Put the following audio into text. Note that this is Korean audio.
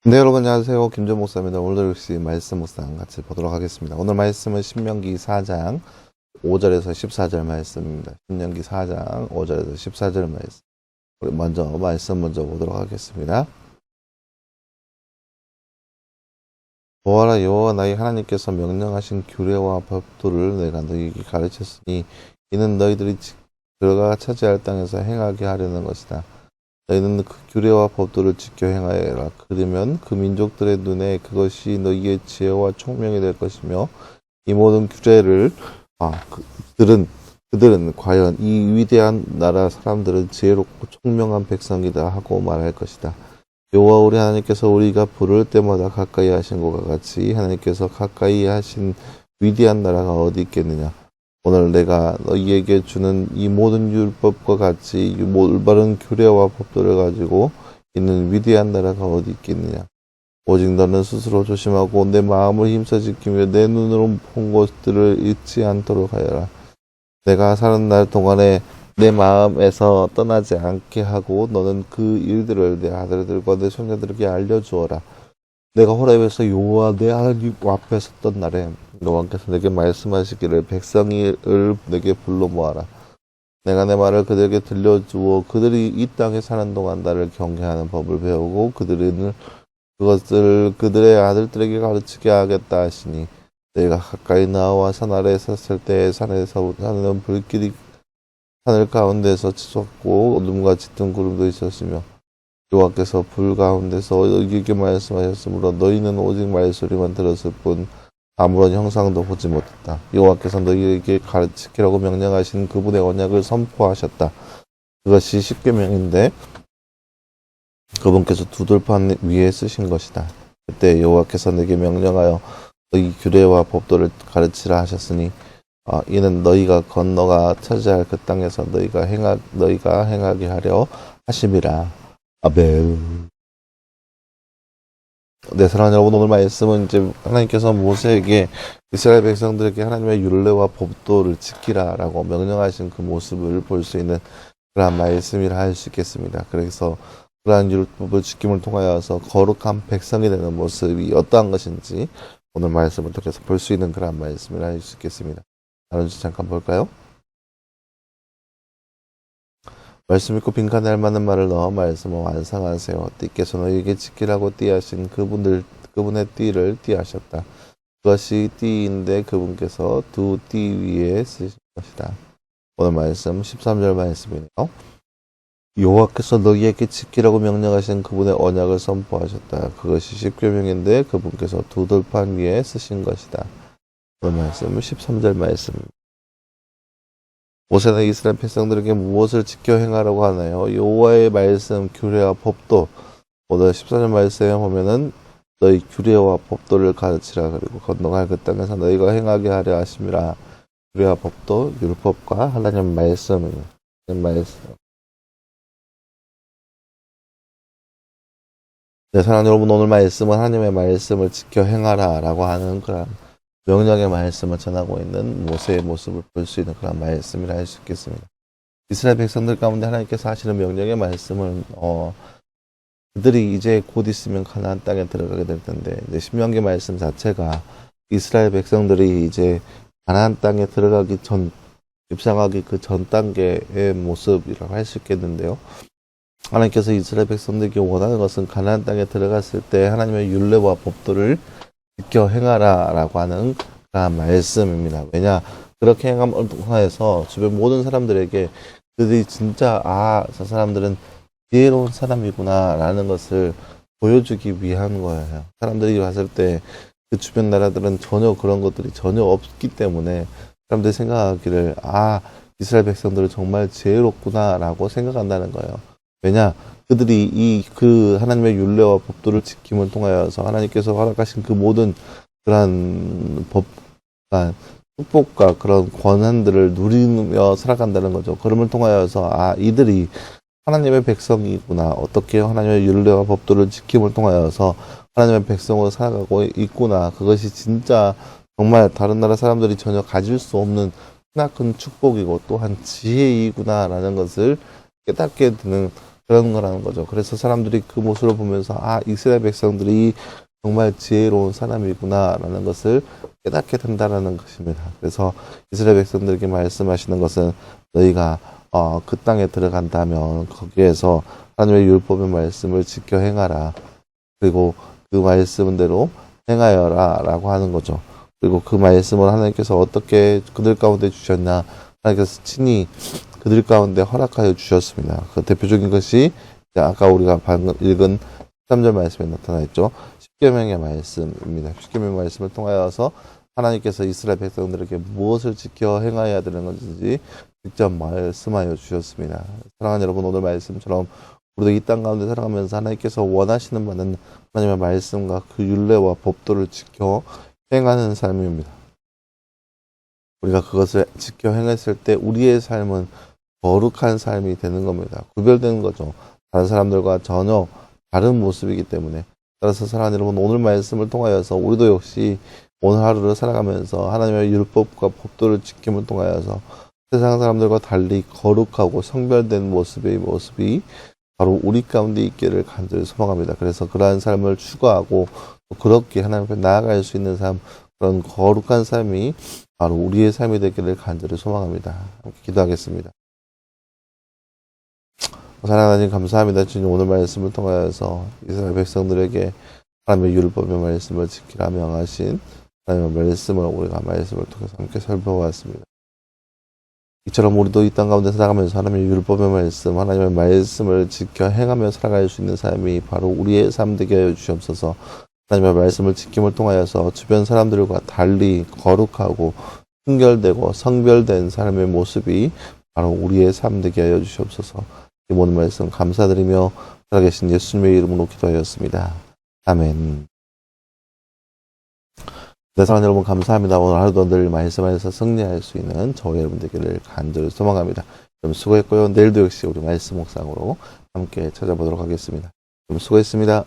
네, 여러분 안녕하세요. 김전 목사입니다. 오늘도 역시 말씀 묵상 같이 보도록 하겠습니다. 오늘 말씀은 신명기 4장 5절에서 14절 말씀입니다. 신명기 4장 5절에서 14절 말씀. 우리 말씀 먼저 보도록 하겠습니다. 보아라, 여호와 나의 하나님께서 명령하신 규례와 법도를 내가 너희에게 가르쳤으니 이는 너희들이 들어가 차지할 땅에서 행하게 하려는 것이다. 너희는 그 규례와 법도를 지켜 행하여라. 그러면 그 민족들의 눈에 그것이 너희의 지혜와 총명이 될 것이며 이 모든 규례를 그들은 과연 이 위대한 나라 사람들은 지혜롭고 총명한 백성이다 하고 말할 것이다. 여호와 우리 하나님께서 우리가 부를 때마다 가까이 하신 것과 같이 하나님께서 가까이 하신 위대한 나라가 어디 있겠느냐. 오늘 내가 너희에게 주는 이 모든 율법과 같이 이 올바른 규례와 법도를 가지고 있는 위대한 나라가 어디 있겠느냐. 오직 너는 스스로 조심하고 내 마음을 힘써 지키며 내 눈으로 본 것들을 잊지 않도록 하여라. 내가 사는 날 동안에 내 마음에서 떠나지 않게 하고 너는 그 일들을 내 아들들과 내 손자들에게 알려주어라. 내가 호렙에서 여호와 내 하나님 앞에 섰던 날에 여호와께서 내게 말씀하시기를 백성을 내게 불러 모아라. 내가 내 말을 그들에게 들려주어 그들이 이 땅에 사는 동안 나를 경외하는 법을 배우고 그것을 그들의 아들들에게 가르치게 하겠다 하시니 내가 가까이 나와 산 아래에 섰을 때 산에서 하는 불길이 하늘 가운데서 치솟고 어둠과 짙은 구름도 있었으며 여호와께서 불 가운데서 너희에게 말씀하셨으므로 너희는 오직 말소리만 들었을 뿐 아무런 형상도 보지 못했다. 여호와께서 너희에게 가르치라고 명령하신 그분의 언약을 선포하셨다. 그것이 십계명인데 그분께서 두 돌판 위에 쓰신 것이다. 그때 여호와께서 내게 명령하여 너희 규례와 법도를 가르치라 하셨으니 이는 너희가 건너가 차지할 그 땅에서 너희가 행하게 하려 하심이라. 아멘. 네, 사랑하는 여러분, 오늘 말씀은 이제 하나님께서 모세에게 이스라엘 백성들에게 하나님의 율례와 법도를 지키라라고 명령하신 그 모습을 볼 수 있는 그러한 말씀이라 할 수 있겠습니다. 그래서 그러한 율법을 지킴을 통하여서 거룩한 백성이 되는 모습이 어떠한 것인지 오늘 말씀을 통해서 볼 수 있는 그러한 말씀이라 할 수 있겠습니다. 다른 주 잠깐 볼까요? 말씀 읽고 빈칸에 알맞는 말을 넣어 말씀을 완성하세요. 띠께서 너희에게 지키라고 띠하신 그분의 띠를 띠하셨다. 그것이 띠인데 그분께서 두 띠 위에 쓰신 것이다. 오늘 말씀 13절 말씀이네요. 여호와께서 너희에게 지키라고 명령하신 그분의 언약을 선포하셨다. 그것이 십계명인데 그분께서 두 돌판 위에 쓰신 것이다. 오늘 말씀 13절 말씀입니다. 모세는 이스라엘 백성들에게 무엇을 지켜 행하라고 하나요? 여호와의 말씀, 규례와 법도. 오늘 14절 말씀에 보면은 너희 규례와 법도를 가르치라. 그리고 건너갈 그 땅에서 너희가 행하게 하려 하심이라. 규례와 법도, 율법과 하나님 말씀입니다. 말씀. 네, 사랑하는 여러분, 오늘 말씀은 하나님의 말씀을 지켜 행하라 라고 하는 그런 명령의 말씀을 전하고 있는 모세의 모습을 볼 수 있는 그런 말씀이라 할 수 있겠습니다. 이스라엘 백성들 가운데 하나님께서 하시는 명령의 말씀은 그들이 이제 곧 있으면 가나안 땅에 들어가게 될 텐데 이제 신명기 말씀 자체가 이스라엘 백성들이 이제 가나안 땅에 들어가기 전 입성하기 그 전 단계의 모습이라고 할 수 있겠는데요. 하나님께서 이스라엘 백성들에게 원하는 것은 가나안 땅에 들어갔을 때 하나님의 율례와 법도를 지켜 행하라 라고 하는 그런 말씀입니다. 왜냐, 그렇게 행함을 통해서 주변 모든 사람들에게 그들이 진짜 저 사람들은 지혜로운 사람이구나 라는 것을 보여주기 위한 거예요. 사람들이 봤을 때 그 주변 나라들은 전혀 그런 것들이 전혀 없기 때문에 사람들이 생각하기를 이스라엘 백성들은 정말 지혜롭구나 라고 생각한다는 거예요. 왜냐, 그들이 그 하나님의 율례와 법도를 지킴을 통하여서 하나님께서 허락하신 그 모든 그러한 축복과 그런 권한들을 누리며 살아간다는 거죠. 그럼을 통하여서 이들이 하나님의 백성이구나. 어떻게 하나님의 율례와 법도를 지킴을 통하여서 하나님의 백성으로 살아가고 있구나. 그것이 진짜 정말 다른 나라 사람들이 전혀 가질 수 없는 크나큰 축복이고 또한 지혜이구나 라는 것을 깨닫게 되는 그런 거라는 거죠. 그래서 사람들이 그 모습을 보면서 아, 이스라엘 백성들이 정말 지혜로운 사람이구나라는 것을 깨닫게 된다라는 것입니다. 그래서 이스라엘 백성들에게 말씀하시는 것은 너희가 그 땅에 들어간다면 거기에서 하나님의 율법의 말씀을 지켜 행하라. 그리고 그 말씀대로 행하여라 라고 하는 거죠. 그리고 그 말씀을 하나님께서 어떻게 그들 가운데 주셨나, 하나님께서 친히 그들 가운데 허락하여 주셨습니다. 그 대표적인 것이 아까 우리가 방금 읽은 13절 말씀에 나타나 있죠. 십계명의 말씀입니다. 십계명의 말씀을 통하여서 하나님께서 이스라엘 백성들에게 무엇을 지켜 행하여야 되는 건지 직접 말씀하여 주셨습니다. 사랑하는 여러분, 오늘 말씀처럼 우리도 이 땅 가운데 살아가면서 하나님께서 원하시는 바는 하나님의 말씀과 그 율례와 법도를 지켜 행하는 삶입니다. 우리가 그것을 지켜 행했을 때 우리의 삶은 거룩한 삶이 되는 겁니다. 구별되는 거죠. 다른 사람들과 전혀 다른 모습이기 때문에. 따라서 사랑하는 여러분, 오늘 말씀을 통하여서 우리도 역시 오늘 하루를 살아가면서 하나님의 율법과 법도를 지킴을 통하여서 세상 사람들과 달리 거룩하고 성별된 모습이 바로 우리 가운데 있기를 간절히 소망합니다. 그래서 그러한 삶을 추구하고 그렇게 하나님 앞에 나아갈 수 있는 삶, 그런 거룩한 삶이 바로 우리의 삶이 되기를 간절히 소망합니다. 함께 기도하겠습니다. 사랑하는 하나님, 감사합니다. 주님, 오늘 말씀을 통하여서 이스라엘 백성들에게 하나님의 율법의 말씀을 지키라 명하신 하나님의 말씀을 우리가 말씀을 통해서 함께 살펴보았습니다. 이처럼 우리도 이 땅 가운데 살아가면서 하나님의 율법의 말씀, 하나님의 말씀을 지켜 행하며 살아갈 수 있는 삶이 바로 우리의 삶 되게 하여 주시옵소서. 하나님의 말씀을 지킴을 통하여서 주변 사람들과 달리 거룩하고 순결되고 성별된 삶의 모습이 바로 우리의 삶 되게 하여 주시옵소서. 이 모든 말씀 감사드리며 살아계신 예수님의 이름으로 기도하였습니다. 아멘. 네, 사랑하는 여러분, 감사합니다. 오늘 하루도 늘 말씀 안에서 승리할 수 있는 저와 여러분 되기를 간절히 소망합니다. 여러분 수고했고요. 내일도 역시 우리 말씀 묵상으로 함께 찾아보도록 하겠습니다. 여러분 수고했습니다.